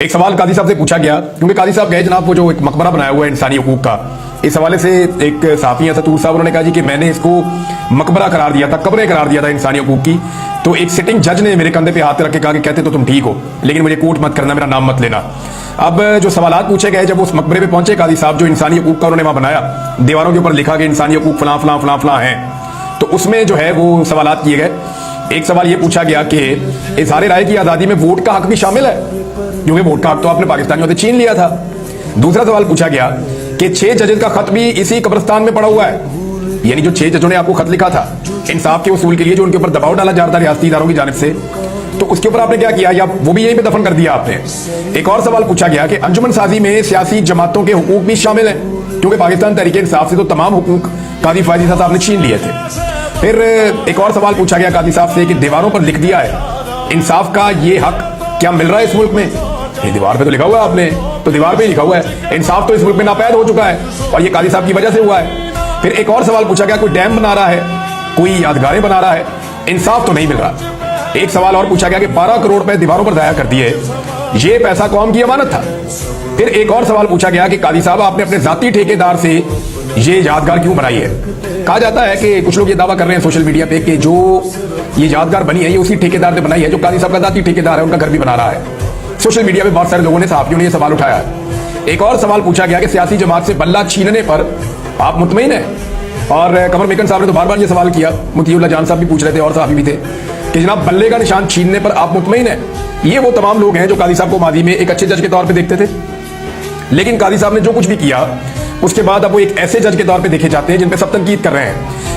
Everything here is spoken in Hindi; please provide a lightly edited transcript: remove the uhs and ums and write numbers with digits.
एक सवाल कादी साहब से पूछा गया, क्योंकि कादी साहब गए जनाब वो जो एक मकबरा बनाया हुआ है इंसानी हकूक का, इस हवाले से एक साफी है सतूर साहब, उन्होंने कहा जी कि मैंने इसको मकबरा करार दिया था, कब्रें करार दिया था इंसानी हकूक की। तो एक सिटिंग जज ने मेरे कंधे पे हाथ रख के कहा कि कहते तो तुम ठीक हो, लेकिन मुझे कोर्ट मत करना, मेरा नाम मत लेना। अब जो सवालात पूछे गए जब उस मकबरे पे पहुंचे कादी साहब, जो इंसानी हकूक का उन्होंने वहां बनाया, दीवारों के ऊपर लिखा कि इंसानी हकूक फलां फलां फलां फलां है, तो उसमें जो है वो सवालात किए गए। एक सवाल ये पूछा गया कि इज़हार राय की आज़ादी में वोट का हक भी शामिल है, क्योंकि वोट का हक तो आपने पाकिस्तानियों से छीन लिया था। दूसरा सवाल पूछा गया कि 6 जजेस का खत भी इसी कब्रिस्तान में पड़ा हुआ है, यानी जो 6 जजों ने आपको खत लिखा था इंसाफ के उसूल के लिए, जो उनके ऊपर दबाव डाला जा रहा था रियासती इदारों की जानिब से, तो उसके ऊपर आपने क्या किया, या वो भी यहीं पे दफन कर दिया आपने। एक और सवाल पूछा गया कि अंजुमन साजी में सियासी जमातों के हुकूक भी शामिल हैं, क्योंकि पाकिस्तान तहरीक इंसाफ से तो तमाम हुकूक कादी फायजी साहब ने छीन लिए थे। फिर एक और सवाल पूछा गया कादी साहब से कि दीवारों पर लिख दिया है इंसाफ का ये हक क्या मिल रहा है इस मुल्क में? ये दीवार पे तो लिखा हुआ है आपने, तो दीवार पे ही लिखा हुआ है इंसाफ तो इस मुल्क में नापैद हो चुका है, और ये कादी साहब की वजह से हुआ है। फिर एक और सवाल पूछा गया, कोई डैम बना रहा है, कोई यादगारें बना रहा है, इंसाफ तो नहीं मिल रहा। एक सवाल और पूछा गया कि 12 करोड़ रुपए दीवारों पर जाया कर दिए, ये पैसा कौम की अमानत था। फिर एक और सवाल पूछा गया कि कादी साहब आपने अपने जाती ठेकेदार से ये यादगार क्यों बनाई है? कहा जाता है कि कुछ लोग ये दावा कर रहे हैं सोशल मीडिया पे कि जो ये यादगार बनी है ये उसी ठेकेदार ने बनाई है जो कादी साहब का जाती ठेकेदार है, उनका घर भी बना रहा है। सोशल मीडिया पे बहुत सारे लोगों ने, सहाफियों ने ये सवाल उठाया है। एक और सवाल पूछा गया कि सियासी जमात से बल्ला छीनने पर आप मुतमईन हैं? और कमर मेकन साहब ने तो बार बार ये सवाल किया, मुतीउल्लाह जान साहब भी पूछ रहे थे और सहाफी भी थे कि जनाब बल्ले का निशान छीनने पर आप मुतमईन हैं? ये वो तमाम लोग हैं जो कादी साहब को माजी में एक अच्छे जज के तौर पर देखते थे, लेकिन कादी साहब ने जो कुछ भी किया उसके बाद अब वो एक ऐसे जज के तौर पे देखे जाते हैं जिन पे सब तनकीद कर रहे हैं।